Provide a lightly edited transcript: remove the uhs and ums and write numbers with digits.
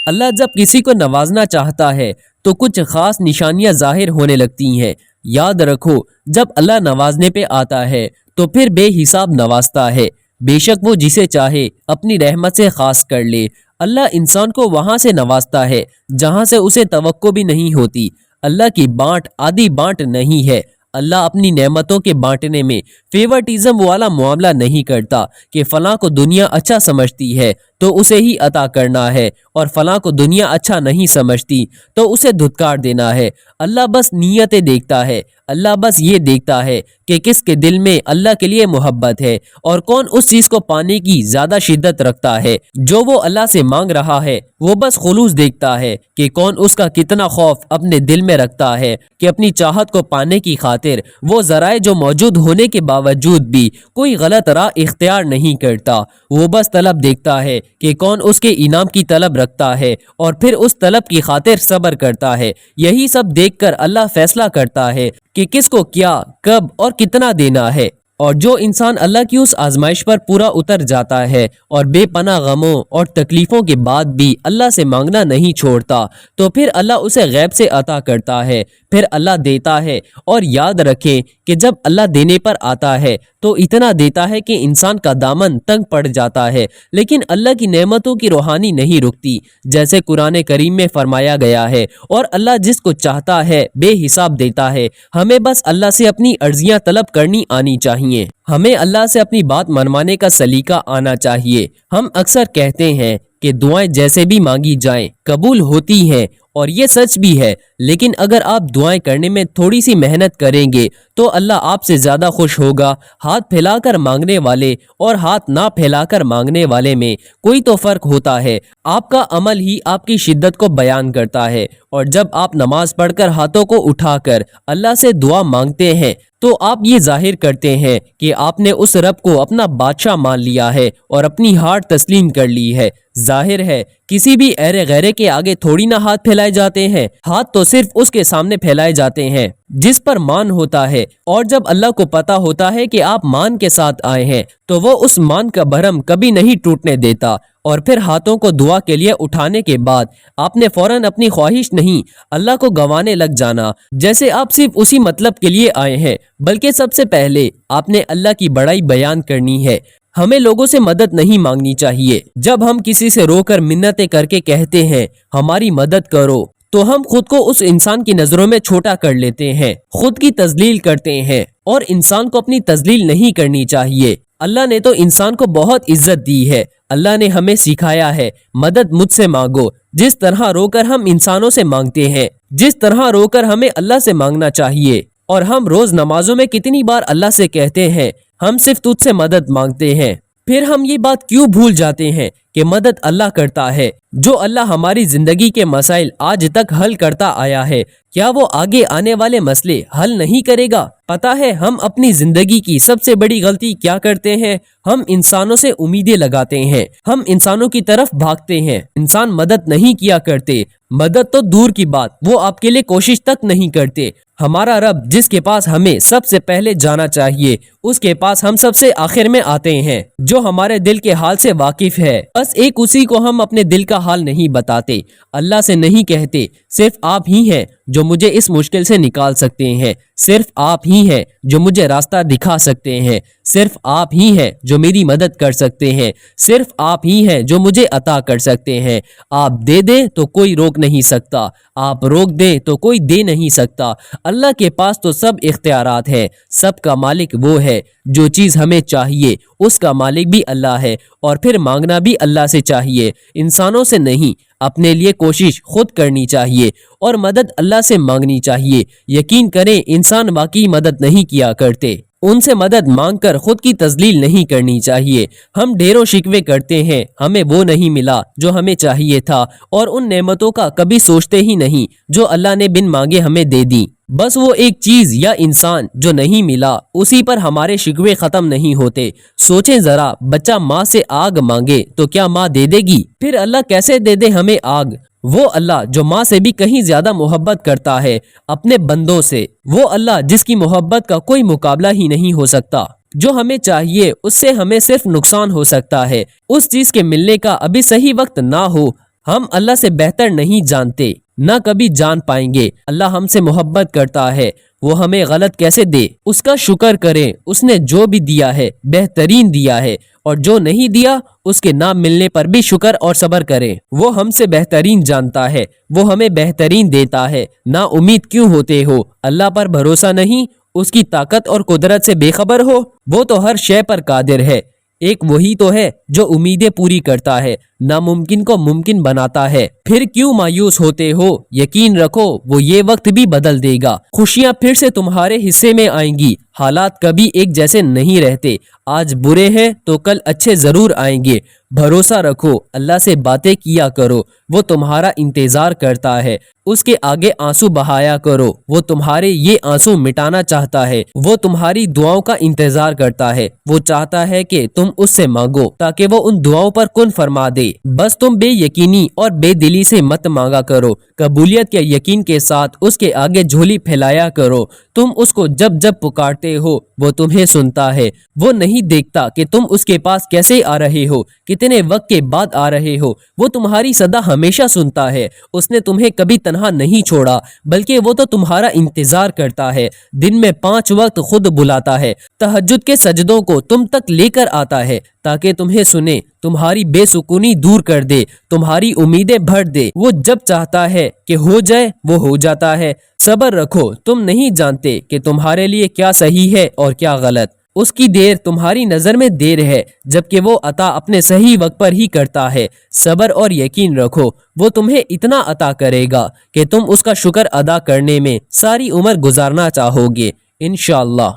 اللہ جب کسی کو نوازنا چاہتا ہے تو کچھ خاص نشانیاں ظاہر ہونے لگتی ہیں۔ یاد رکھو، جب اللہ نوازنے پہ آتا ہے تو پھر بے حساب نوازتا ہے۔ بے شک وہ جسے چاہے اپنی رحمت سے خاص کر لے۔ اللہ انسان کو وہاں سے نوازتا ہے جہاں سے اسے توقع بھی نہیں ہوتی۔ اللہ کی بانٹ آدھی بانٹ نہیں ہے۔ اللہ اپنی نعمتوں کے بانٹنے میں فیورٹزم والا معاملہ نہیں کرتا کہ فلاں کو دنیا اچھا سمجھتی ہے تو اسے ہی عطا کرنا ہے، اور فلاں کو دنیا اچھا نہیں سمجھتی تو اسے دھتکار دینا ہے۔ اللہ بس نیتیں دیکھتا ہے۔ اللہ بس یہ دیکھتا ہے کہ کس کے دل میں اللہ کے لیے محبت ہے اور کون اس چیز کو پانے کی زیادہ شدت رکھتا ہے جو وہ اللہ سے مانگ رہا ہے۔ وہ بس خلوص دیکھتا ہے کہ کون اس کا کتنا خوف اپنے دل میں رکھتا ہے کہ اپنی چاہت کو پانے کی خاطر وہ ذرائع جو موجود ہونے کے باوجود بھی کوئی غلط راہ اختیار نہیں کرتا۔ وہ بس طلب دیکھتا ہے کہ کون اس کے انعام کی طلب رکھتا ہے اور پھر اس طلب کی خاطر صبر کرتا ہے۔ یہی سب دیکھ کر اللہ فیصلہ کرتا ہے کہ کس کو کیا، کب اور کتنا دینا ہے۔ اور جو انسان اللہ کی اس آزمائش پر پورا اتر جاتا ہے اور بے پناہ غموں اور تکلیفوں کے بعد بھی اللہ سے مانگنا نہیں چھوڑتا تو پھر اللہ اسے غیب سے عطا کرتا ہے، پھر اللہ دیتا ہے۔ اور یاد رکھیں کہ جب اللہ دینے پر آتا ہے تو اتنا دیتا ہے کہ انسان کا دامن تنگ پڑ جاتا ہے، لیکن اللہ کی نعمتوں کی روحانی نہیں رکتی، جیسے قرآن کریم میں فرمایا گیا ہے۔ اور اللہ جس کو چاہتا ہے بے حساب دیتا ہے۔ ہمیں بس اللہ سے اپنی عرضیاں طلب کرنی آنی چاہیے۔ ہمیں اللہ سے اپنی بات منوانے کا سلیقہ آنا چاہیے۔ ہم اکثر کہتے ہیں کہ دعائیں جیسے بھی مانگی جائیں قبول ہوتی ہیں، اور یہ سچ بھی ہے، لیکن اگر آپ دعائیں کرنے میں تھوڑی سی محنت کریں گے تو اللہ آپ سے زیادہ خوش ہوگا۔ ہاتھ پھیلا کر مانگنے والے اور ہاتھ نہ پھیلا کر مانگنے والے میں کوئی تو فرق ہوتا ہے۔ آپ کا عمل ہی آپ کی شدت کو بیان کرتا ہے، اور جب آپ نماز پڑھ کر ہاتھوں کو اٹھا کر اللہ سے دعا مانگتے ہیں تو آپ یہ ظاہر کرتے ہیں کہ آپ نے اس رب کو اپنا بادشاہ مان لیا ہے اور اپنی ہار تسلیم کر لی ہے۔ ظاہر ہے کسی بھی ایرے غیرے کے آگے تھوڑی نہ ہاتھ پھیلائے جاتے ہیں، ہاتھ تو صرف اس کے سامنے پھیلائے جاتے ہیں جس پر مان ہوتا ہے۔ اور جب اللہ کو پتا ہوتا ہے کہ آپ مان کے ساتھ آئے ہیں تو وہ اس مان کا بھرم کبھی نہیں ٹوٹنے دیتا۔ اور پھر ہاتھوں کو دعا کے لیے اٹھانے کے بعد آپ نے فوراً اپنی خواہش نہیں اللہ کو گوانے لگ جانا، جیسے آپ صرف اسی مطلب کے لیے آئے ہیں، بلکہ سب سے پہلے آپ نے اللہ کی بڑائی بیان کرنی ہے۔ ہمیں لوگوں سے مدد نہیں مانگنی چاہیے۔ جب ہم کسی سے رو کر منتیں کر کے کہتے ہیں ہماری مدد کرو تو ہم خود کو اس انسان کی نظروں میں چھوٹا کر لیتے ہیں، خود کی تذلیل کرتے ہیں، اور انسان کو اپنی تذلیل نہیں کرنی چاہیے۔ اللہ نے تو انسان کو بہت عزت دی ہے۔ اللہ نے ہمیں سکھایا ہے مدد مجھ سے مانگو، جس طرح رو کر ہم انسانوں سے مانگتے ہیں، جس طرح رو کر ہمیں اللہ سے مانگنا چاہیے۔ اور ہم روز نمازوں میں کتنی بار اللہ سے کہتے ہیں ہم صرف تجھ سے مدد مانگتے ہیں۔ پھر ہم یہ بات کیوں بھول جاتے ہیں کہ مدد اللہ کرتا ہے؟ جو اللہ ہماری زندگی کے مسائل آج تک حل کرتا آیا ہے، کیا وہ آگے آنے والے مسئلے حل نہیں کرے گا؟ پتہ ہے ہم اپنی زندگی کی سب سے بڑی غلطی کیا کرتے ہیں؟ ہم انسانوں سے امیدیں لگاتے ہیں، ہم انسانوں کی طرف بھاگتے ہیں۔ انسان مدد نہیں کیا کرتے، مدد تو دور کی بات، وہ آپ کے لیے کوشش تک نہیں کرتے۔ ہمارا رب جس کے پاس ہمیں سب سے پہلے جانا چاہیے، اس کے پاس ہم سب سے آخر میں آتے ہیں، جو ہمارے دل کے حال سے واقف ہے۔ بس ایک اسی کو ہم اپنے دل کا حال نہیں بتاتے، اللہ سے نہیں کہتے۔ صرف آپ ہی ہیں جو مجھے اس مشکل سے نکال سکتے ہیں، صرف آپ ہی ہیں جو مجھے راستہ دکھا سکتے ہیں، صرف آپ ہی ہیں جو میری مدد کر سکتے ہیں، صرف آپ ہی ہیں جو مجھے عطا کر سکتے ہیں۔ آپ دے دیں تو کوئی روک نہیں سکتا، آپ روک دیں تو کوئی دے نہیں سکتا۔ اللہ کے پاس تو سب اختیارات ہیں، سب کا مالک وہ ہے۔ جو چیز ہمیں چاہیے اس کا مالک بھی اللہ ہے، اور پھر مانگنا بھی اللہ سے چاہیے، انسانوں سے نہیں۔ اپنے لیے کوشش خود کرنی چاہیے اور مدد اللہ سے مانگنی چاہیے۔ یقین کریں انسان واقعی مدد نہیں کیا کرتے، ان سے مدد مانگ کر خود کی تذلیل نہیں کرنی چاہیے۔ ہم ڈھیروں شکوے کرتے ہیں ہمیں وہ نہیں ملا جو ہمیں چاہیے تھا، اور ان نعمتوں کا کبھی سوچتے ہی نہیں جو اللہ نے بن مانگے ہمیں دے دی۔ بس وہ ایک چیز یا انسان جو نہیں ملا، اسی پر ہمارے شکوے ختم نہیں ہوتے۔ سوچیں ذرا، بچہ ماں سے آگ مانگے تو کیا ماں دے دے گی؟ پھر اللہ کیسے دے دے ہمیں آگ؟ وہ اللہ جو ماں سے بھی کہیں زیادہ محبت کرتا ہے اپنے بندوں سے، وہ اللہ جس کی محبت کا کوئی مقابلہ ہی نہیں ہو سکتا۔ جو ہمیں چاہیے اس سے ہمیں صرف نقصان ہو سکتا ہے۔ اس چیز کے ملنے کا ابھی صحیح وقت نہ ہو ہم اللہ سے بہتر نہیں جانتے، نہ کبھی جان پائیں گے۔ اللہ ہم سے محبت کرتا ہے، وہ ہمیں غلط کیسے دے؟ اس کا شکر کریں، اس نے جو بھی دیا ہے بہترین دیا ہے، اور جو نہیں دیا اس کے نہ ملنے پر بھی شکر اور صبر کریں۔ وہ ہم سے بہترین جانتا ہے، وہ ہمیں بہترین دیتا ہے۔ نا امید کیوں ہوتے ہو؟ اللہ پر بھروسہ نہیں؟ اس کی طاقت اور قدرت سے بے خبر ہو؟ وہ تو ہر شے پر قادر ہے۔ ایک وہی تو ہے جو امیدیں پوری کرتا ہے، ناممکن کو ممکن بناتا ہے۔ پھر کیوں مایوس ہوتے ہو؟ یقین رکھو وہ یہ وقت بھی بدل دے گا۔ خوشیاں پھر سے تمہارے حصے میں آئیں گی۔ حالات کبھی ایک جیسے نہیں رہتے، آج برے ہیں تو کل اچھے ضرور آئیں گے۔ بھروسہ رکھو، اللہ سے باتیں کیا کرو، وہ تمہارا انتظار کرتا ہے۔ اس کے آگے آنسو بہایا کرو، وہ تمہارے یہ آنسو مٹانا چاہتا ہے۔ وہ تمہاری دعاؤں کا انتظار کرتا ہے، وہ چاہتا ہے کہ تم اس سے مانگو تاکہ وہ ان دعاؤں پر کن فرما دے۔ بس تم بے یقینی اور بے دلی سے مت مانگا کرو، قبولیت کے یقین کے ساتھ اس کے آگے جھولی پھیلایا کرو۔ تم اس کو جب جب پکارتے ہو وہ تمہیں سنتا ہے۔ وہ نہیں دیکھتا کہ تم اس کے پاس کیسے آ رہے ہو، کتنے وقت کے بعد آ رہے ہو۔ وہ تمہاری صدا ہمیشہ سنتا ہے۔ اس نے تمہیں کبھی تنہا نہیں چھوڑا، بلکہ وہ تو تمہارا انتظار کرتا ہے۔ دن میں 5 وقت خود بلاتا ہے، تہجد کے سجدوں کو تم تک لے کر آتا ہے تاکہ تمہیں سنے، تمہاری بے سکونی دور کر دے، تمہاری امیدیں بھر دے۔ وہ جب چاہتا ہے کہ ہو جائے وہ ہو جاتا ہے۔ صبر رکھو، تم نہیں جانتے کہ تمہارے لیے کیا صحیح ہے اور کیا غلط۔ اس کی دیر تمہاری نظر میں دیر ہے، جبکہ وہ عطا اپنے صحیح وقت پر ہی کرتا ہے۔ صبر اور یقین رکھو، وہ تمہیں اتنا عطا کرے گا کہ تم اس کا شکر ادا کرنے میں ساری عمر گزارنا چاہو گے، انشاءاللہ۔